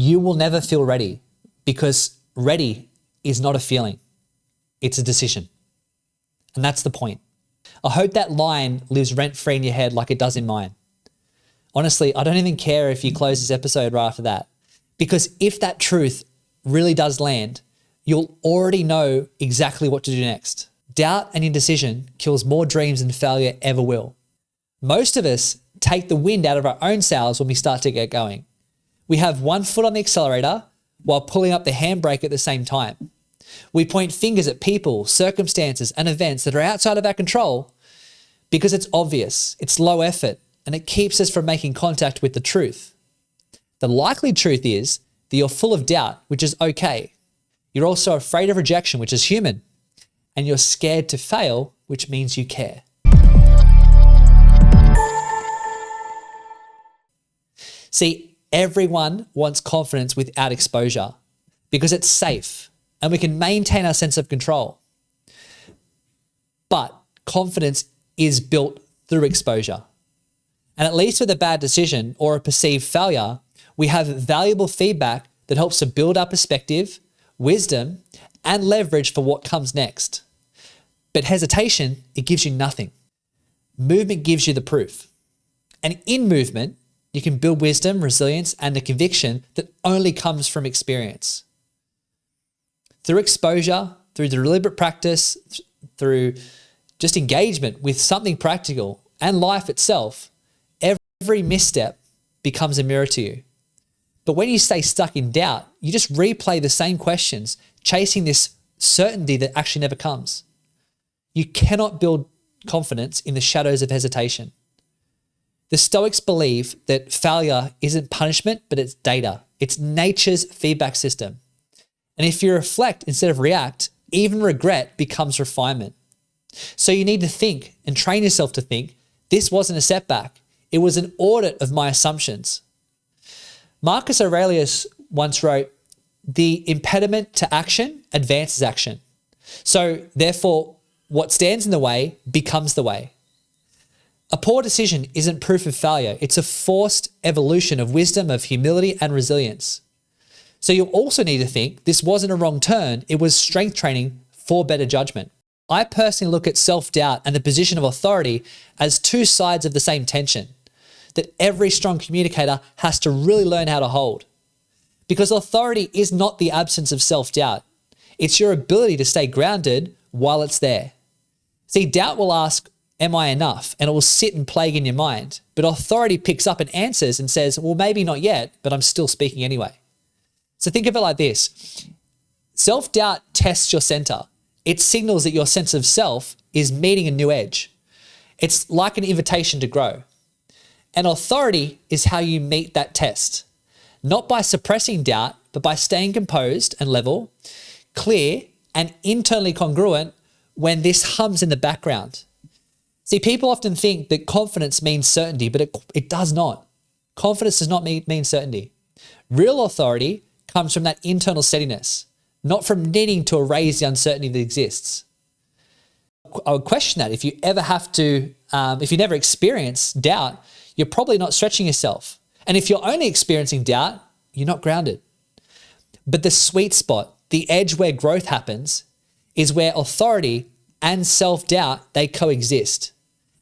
you will never feel ready, because ready is not a feeling. It's a decision. And that's the point. I hope that line lives rent-free in your head like it does in mine. Honestly, I don't even care if you close this episode right after that, because if that truth really does land, you'll already know exactly what to do next. Doubt and indecision kills more dreams than failure ever will. Most of us take the wind out of our own sails when we start to get going. We have one foot on the accelerator while pulling up the handbrake at the same time. We point fingers at people, circumstances, and events that are outside of our control because it's obvious, it's low effort, and it keeps us from making contact with the truth. The likely truth is that you're full of doubt, which is okay. You're also afraid of rejection, which is human. And you're scared to fail, which means you care. See, everyone wants confidence without exposure because it's safe and we can maintain our sense of control. But confidence is built through exposure. And at least with a bad decision or a perceived failure, we have valuable feedback that helps to build our perspective, wisdom, and leverage for what comes next. But hesitation, it gives you nothing. Movement gives you the proof. And in movement, you can build wisdom, resilience, and a conviction that only comes from experience. Through exposure, through deliberate practice, through just engagement with something practical and life itself, every misstep becomes a mirror to you. But when you stay stuck in doubt, you just replay the same questions, chasing this certainty that actually never comes. You cannot build confidence in the shadows of hesitation. The Stoics believe that failure isn't punishment, but it's data. It's nature's feedback system. And if you reflect instead of react, even regret becomes refinement. So you need to think and train yourself to think, this wasn't a setback. It was an audit of my assumptions. Marcus Aurelius once wrote, the impediment to action advances action. So therefore, what stands in the way becomes the way. A poor decision isn't proof of failure. It's a forced evolution of wisdom, of humility, and resilience. So you'll also need to think this wasn't a wrong turn. It was strength training for better judgment. I personally look at self-doubt and the position of authority as two sides of the same tension that every strong communicator has to really learn how to hold. Because authority is not the absence of self-doubt. It's your ability to stay grounded while it's there. See, doubt will ask, am I enough? And it will sit and plague in your mind. But authority picks up and answers and says, well, maybe not yet, but I'm still speaking anyway. So think of it like this. Self-doubt tests your center. It signals that your sense of self is meeting a new edge. It's like an invitation to grow. And authority is how you meet that test. Not by suppressing doubt, but by staying composed and level, clear, and internally congruent when this hums in the background. See, people often think that confidence means certainty, but it does not. Confidence does not mean certainty. Real authority comes from that internal steadiness, not from needing to erase the uncertainty that exists. I would question that. If you ever have to, if you never experience doubt, you're probably not stretching yourself. And if you're only experiencing doubt, you're not grounded. But the sweet spot, the edge where growth happens, is where authority and self-doubt, they coexist.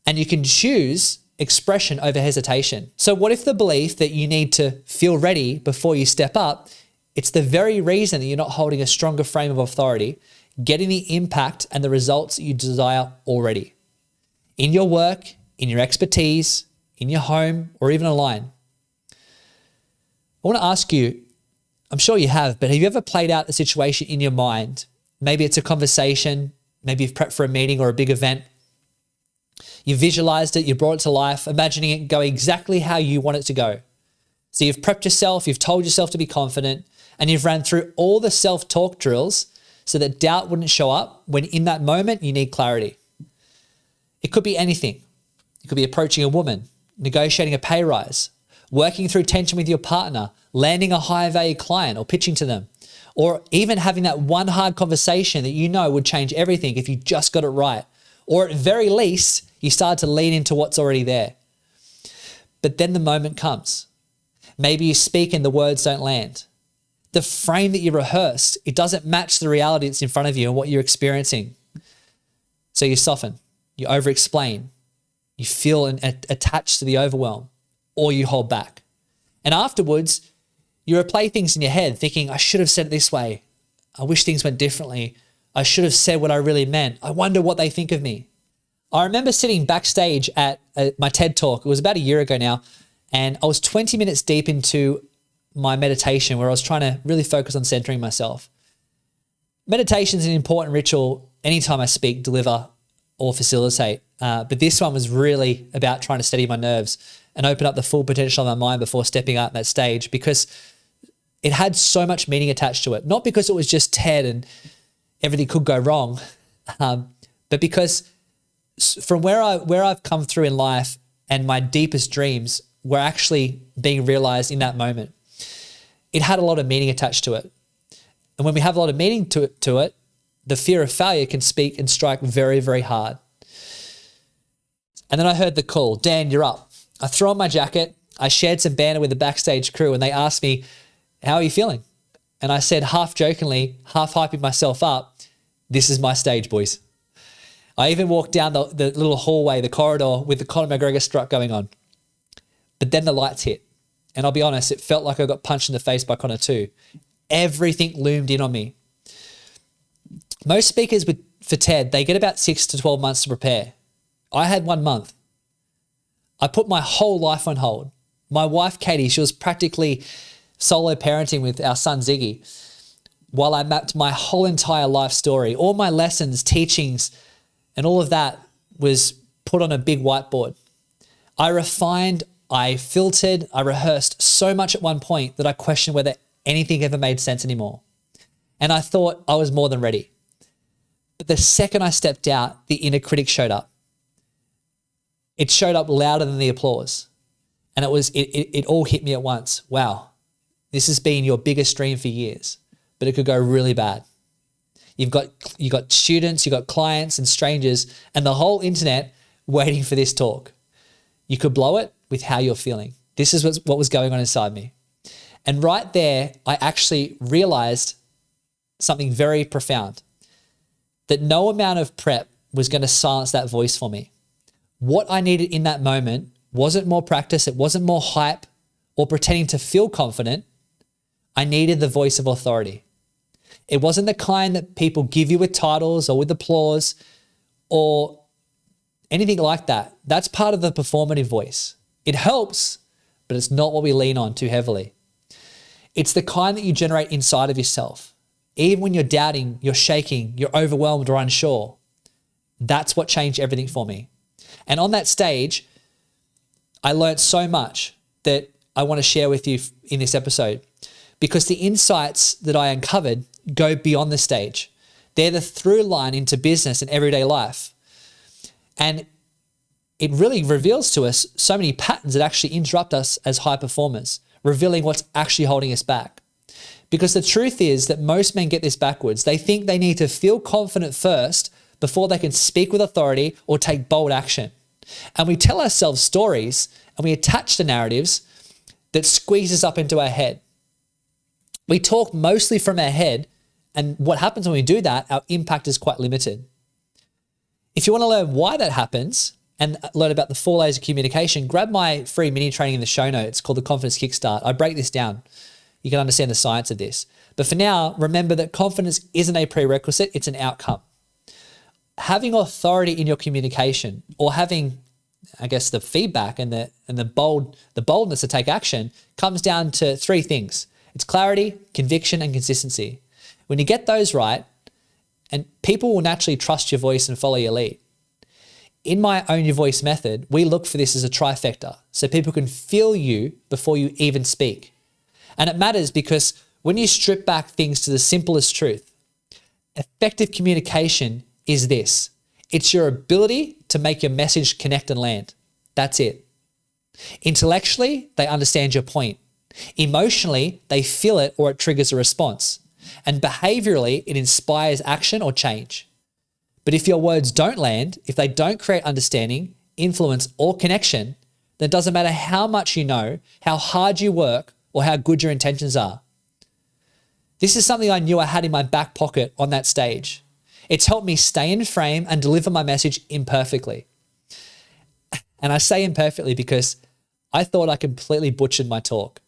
And you can choose expression over hesitation. So what if the belief that you need to feel ready before you step up, it's the very reason that you're not holding a stronger frame of authority, getting the impact and the results that you desire already. In your work, in your expertise, in your home, or even online. I want to ask you, I'm sure you have, but have you ever played out a situation in your mind? Maybe it's a conversation, maybe you've prepped for a meeting or a big event. You visualized it, you brought it to life, imagining it going exactly how you want it to go. So you've prepped yourself, you've told yourself to be confident, and you've ran through all the self-talk drills so that doubt wouldn't show up when in that moment you need clarity. It could be anything. It could be approaching a woman, negotiating a pay rise, working through tension with your partner, landing a high-value client or pitching to them, or even having that one hard conversation that you know would change everything if you just got it right. Or at very least, you start to lean into what's already there. But then the moment comes. Maybe you speak and the words don't land. The frame that you rehearsed, it doesn't match the reality that's in front of you and what you're experiencing. So you soften, you over-explain, you feel attached to the overwhelm, or you hold back. And afterwards, you replay things in your head thinking, I should have said it this way. I wish things went differently. I should have said what I really meant. I wonder what they think of me. I remember sitting backstage at my TED Talk. It was about a year ago now. And I was 20 minutes deep into my meditation where I was trying to really focus on centering myself. Meditation is an important ritual anytime I speak, deliver, or facilitate. But this one was really about trying to steady my nerves and open up the full potential of my mind before stepping out on that stage, because it had so much meaning attached to it. Not because it was just TED and everything could go wrong, but because from where I've come through in life and my deepest dreams were actually being realized in that moment. It had a lot of meaning attached to it. And when we have a lot of meaning to it, the fear of failure can speak and strike very, very hard. And then I heard the call, Dan, you're up. I threw on my jacket. I shared some banter with the backstage crew and they asked me, how are you feeling? And I said, half jokingly, half hyping myself up, this is my stage, boys. I even walked down the little hallway, the corridor with the Conor McGregor strut going on. But then the lights hit. And I'll be honest, it felt like I got punched in the face by Conor too. Everything loomed in on me. Most speakers for TED, they get about 6 to 12 months to prepare. I had 1 month. I put my whole life on hold. My wife, Katie, she was practically solo parenting with our son, Ziggy, while I mapped my whole entire life story. All my lessons, teachings, and all of that was put on a big whiteboard. I refined, I filtered, I rehearsed so much at one point that I questioned whether anything ever made sense anymore. And I thought I was more than ready. But the second I stepped out, the inner critic showed up. It showed up louder than the applause. And it all hit me at once. Wow, this has been your biggest dream for years, but it could go really bad. You've got students, you've got clients and strangers and the whole internet waiting for this talk. You could blow it with how you're feeling. This is what was going on inside me. And right there, I actually realized something very profound, that no amount of prep was going to silence that voice for me. What I needed in that moment wasn't more practice. It wasn't more hype or pretending to feel confident. I needed the voice of authority. It wasn't the kind that people give you with titles or with applause or anything like that. That's part of the performative voice. It helps, but it's not what we lean on too heavily. It's the kind that you generate inside of yourself. Even when you're doubting, you're shaking, you're overwhelmed or unsure. That's what changed everything for me. And on that stage, I learned so much that I want to share with you in this episode, because the insights that I uncovered go beyond the stage. They're the through line into business and everyday life. And it really reveals to us so many patterns that actually interrupt us as high performers, revealing what's actually holding us back. Because the truth is that most men get this backwards. They think they need to feel confident first before they can speak with authority or take bold action. And we tell ourselves stories and we attach the narratives that squeeze us up into our head. We talk mostly from our head, and what happens when we do that, our impact is quite limited. If you want to learn why that happens and learn about the 4 layers of communication, grab my free mini training in the show notes called the Confidence Kickstart. I break this down. You can understand the science of this. But for now, remember that confidence isn't a prerequisite, it's an outcome. Having authority in your communication, or having, I guess, the feedback and the boldness to take action, comes down to 3 things. It's clarity, conviction, and consistency. When you get those right, and people will naturally trust your voice and follow your lead. In my Own Your Voice method, we look for this as a trifecta, so people can feel you before you even speak. And it matters because when you strip back things to the simplest truth, effective communication is this. It's your ability to make your message connect and land. That's it. Intellectually, they understand your point. Emotionally, they feel it or it triggers a response. And behaviorally, it inspires action or change. But if your words don't land, if they don't create understanding, influence, or connection, then it doesn't matter how much you know, how hard you work, or how good your intentions are. This is something I knew I had in my back pocket on that stage. It's helped me stay in frame and deliver my message imperfectly. And I say imperfectly because I thought I completely butchered my talk.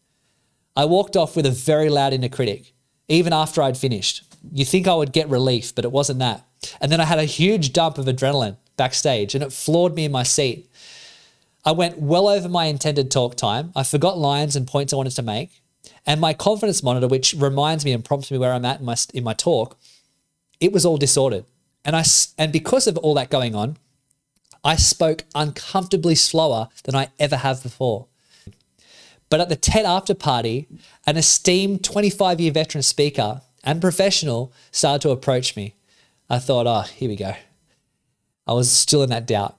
I walked off with a very loud inner critic, even after I'd finished. You think I would get relief, but it wasn't that. And then I had a huge dump of adrenaline backstage and it floored me in my seat. I went well over my intended talk time. I forgot lines and points I wanted to make. And my confidence monitor, which reminds me and prompts me where I'm at in my talk, it was all disordered. And because of all that going on, I spoke uncomfortably slower than I ever have before. But at the TED after party, an esteemed 25-year veteran speaker and professional started to approach me. I thought, oh, here we go. I was still in that doubt.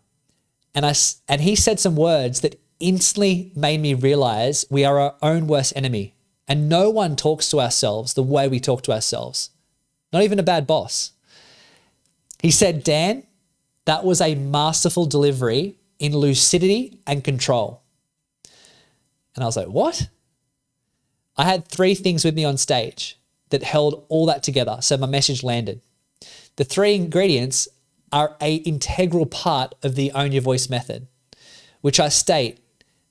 And he said some words that instantly made me realize we are our own worst enemy. And no one talks to ourselves the way we talk to ourselves. Not even a bad boss. He said, Dan, that was a masterful delivery in lucidity and control. And I was like, what? I had 3 things with me on stage that held all that together, so my message landed. The 3 ingredients are an integral part of the Own Your Voice method, which I state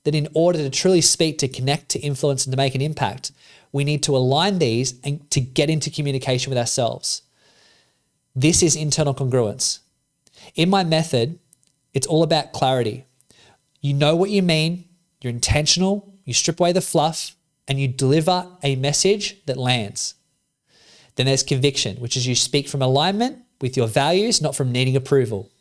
that in order to truly speak, to connect, to influence, and to make an impact, we need to align these and to get into communication with ourselves. This is internal congruence. In my method, it's all about clarity. You know what you mean, you're intentional, you strip away the fluff, and you deliver a message that lands. Then there's conviction, which is you speak from alignment with your values, not from needing approval.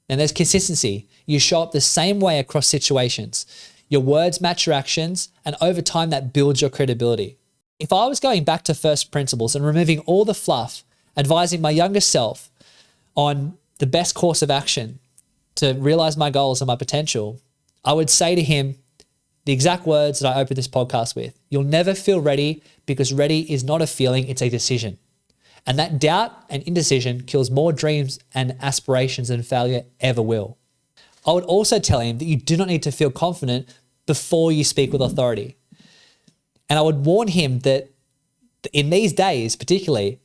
Then there's consistency. You show up the same way across situations. Your words match your actions, and over time that builds your credibility. If I was going back to first principles and removing all the fluff, advising my younger self on the best course of action to realize my goals and my potential, I would say to him the exact words that I opened this podcast with. You'll never feel ready because ready is not a feeling, it's a decision. And that doubt and indecision kills more dreams and aspirations than failure ever will. I would also tell him that you do not need to feel confident before you speak with authority. And I would warn him that in these days, particularly,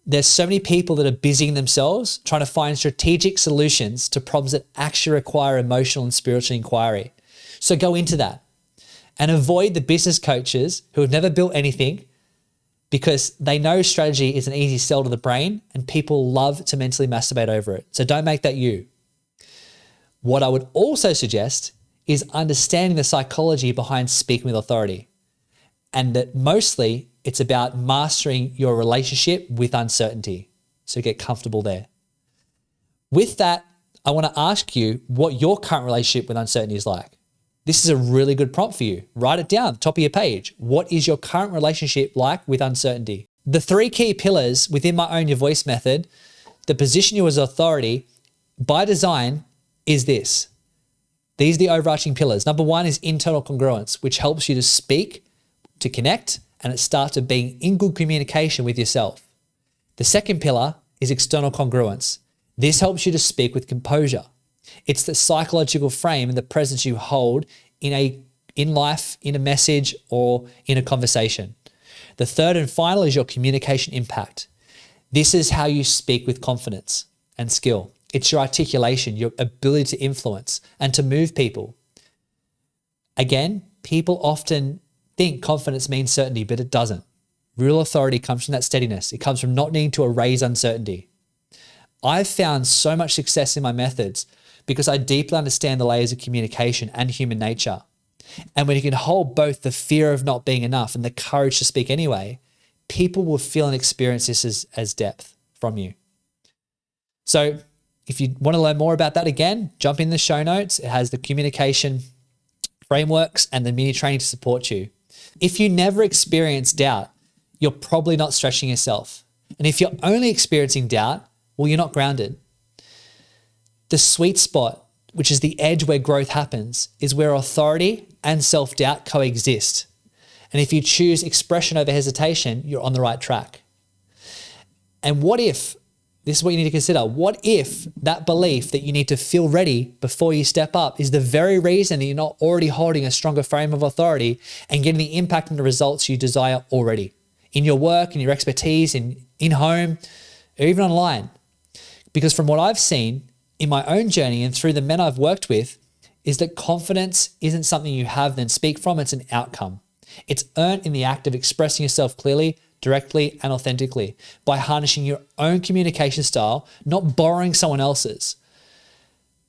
there's so many people that are busying themselves trying to find strategic solutions to problems that actually require emotional and spiritual inquiry. So go into that and avoid the business coaches who have never built anything because they know strategy is an easy sell to the brain and people love to mentally masturbate over it. So don't make that you. What I would also suggest is understanding the psychology behind speaking with authority, and that mostly it's about mastering your relationship with uncertainty. So get comfortable there. With that, I want to ask you what your current relationship with uncertainty is like. This is a really good prompt for you. Write it down, top of your page. What is your current relationship like with uncertainty? The 3 key pillars within my Own Your Voice method that position you as authority by design is this. These are the overarching pillars. Number 1 is internal congruence, which helps you to speak, to connect, and it starts with being in good communication with yourself. The second pillar is external congruence. This helps you to speak with composure. It's the psychological frame and the presence you hold in life, in a message, or in a conversation. The third and final is your communication impact. This is how you speak with confidence and skill. It's your articulation, your ability to influence and to move people. Again, people often think confidence means certainty, but it doesn't. Real authority comes from that steadiness. It comes from not needing to erase uncertainty. I've found so much success in my methods because I deeply understand the layers of communication and human nature. And when you can hold both the fear of not being enough and the courage to speak anyway, people will feel and experience this as depth from you. So if you want to learn more about that, again, jump in the show notes. It has the communication frameworks and the mini training to support you. If you never experience doubt, you're probably not stretching yourself. And if you're only experiencing doubt, well, you're not grounded. The sweet spot, which is the edge where growth happens, is where authority and self-doubt coexist. And if you choose expression over hesitation, you're on the right track. And what if This is what you need to consider. What if that belief that you need to feel ready before you step up is the very reason that you're not already holding a stronger frame of authority and getting the impact and the results you desire already in your work, in your expertise, in home, or even online? Because from what I've seen in my own journey and through the men I've worked with, is that confidence isn't something you have then speak from, it's an outcome. It's earned in the act of expressing yourself clearly, directly, and authentically by harnessing your own communication style, not borrowing someone else's.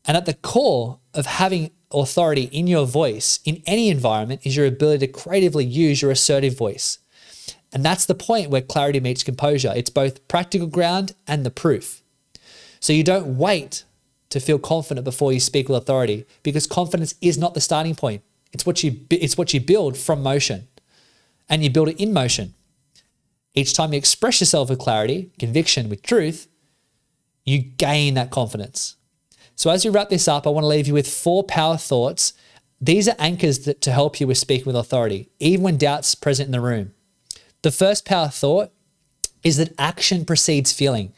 And at the core of having authority in your voice in any environment is your ability to creatively use your assertive voice. And that's the point where clarity meets composure. It's both practical ground and the proof. So you don't wait to feel confident before you speak with authority, because confidence is not the starting point. It's what you build from motion, and you build it in motion. Each time you express yourself with clarity, conviction, with truth, you gain that confidence. So as we wrap this up, I want to leave you with 4 power thoughts. These are anchors to help you with speaking with authority, even when doubt's present in the room. The first power thought is that action precedes feeling.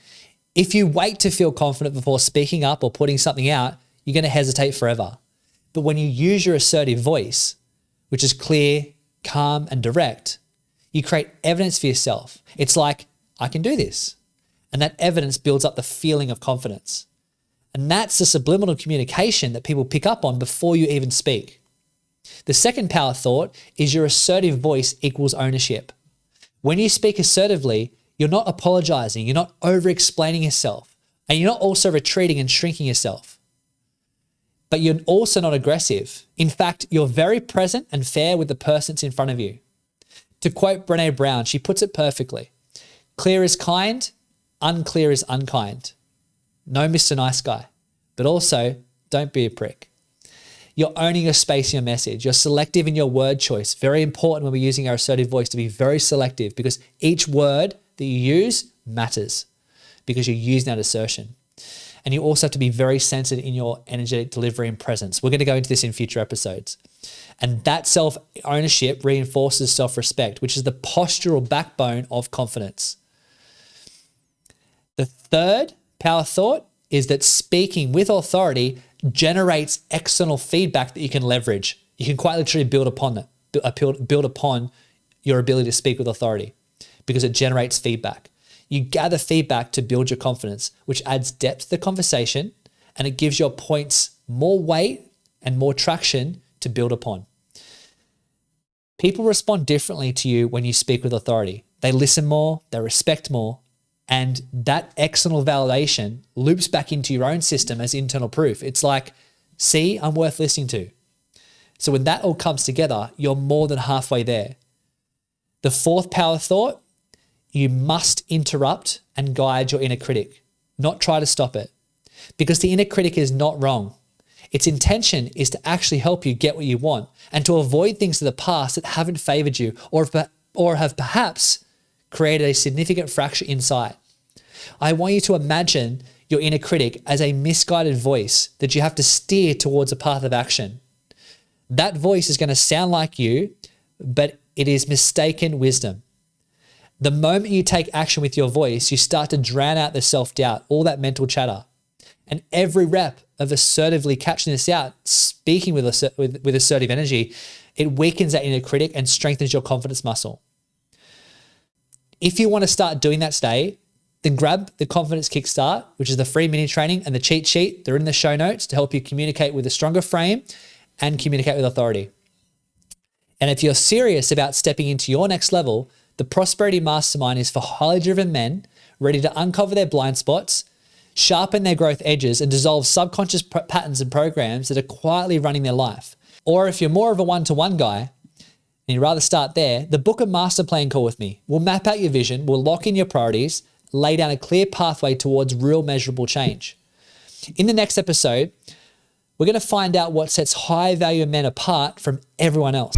If you wait to feel confident before speaking up or putting something out, you're going to hesitate forever. But when you use your assertive voice, which is clear, calm, and direct, you create evidence for yourself. It's like, I can do this. And that evidence builds up the feeling of confidence. And that's the subliminal communication that people pick up on before you even speak. The second power thought is your assertive voice equals ownership. When you speak assertively, you're not apologizing, you're not over-explaining yourself, and you're not also retreating and shrinking yourself. But you're also not aggressive. In fact, you're very present and fair with the person that's in front of you. To quote Brené Brown, she puts it perfectly. Clear is kind, unclear is unkind. No Mr. Nice Guy, but also don't be a prick. You're owning your space in your message. You're selective in your word choice. Very important when we're using our assertive voice to be very selective, because each word that you use matters because you're using that assertion. And you also have to be very sensitive in your energetic delivery and presence. We're going to go into this in future episodes. And that self-ownership reinforces self-respect, which is the postural backbone of confidence. The third power thought is that speaking with authority generates external feedback that you can leverage. You can quite literally build upon your ability to speak with authority because it generates feedback. You gather feedback to build your confidence, which adds depth to the conversation, and it gives your points more weight and more traction to build upon. People respond differently to you when you speak with authority. They listen more, they respect more, and that external validation loops back into your own system as internal proof. It's like, see, I'm worth listening to. So when that all comes together, you're more than halfway there. The fourth power thought, you must interrupt and guide your inner critic, not try to stop it. Because the inner critic is not wrong. Its intention is to actually help you get what you want and to avoid things of the past that haven't favored you or have perhaps created a significant fracture inside. I want you to imagine your inner critic as a misguided voice that you have to steer towards a path of action. That voice is going to sound like you, but it is mistaken wisdom. The moment you take action with your voice, you start to drown out the self-doubt, all that mental chatter. And every rep of assertively catching this out, speaking with assertive energy, it weakens that inner critic and strengthens your confidence muscle. If you want to start doing that today, then grab the Confidence Kickstart, which is the free mini training, and the cheat sheet. They're in the show notes to help you communicate with a stronger frame and communicate with authority. And if you're serious about stepping into your next level, the Prosperity Mastermind is for highly driven men ready to uncover their blind spots, sharpen their growth edges, and dissolve subconscious patterns and programs that are quietly running their life. Or if you're more of a one-to-one guy and you'd rather start there, the book a master plan call with me. We'll map out your vision, we'll lock in your priorities, lay down a clear pathway towards real measurable change. In the next episode, we're going to find out what sets high value men apart from everyone else.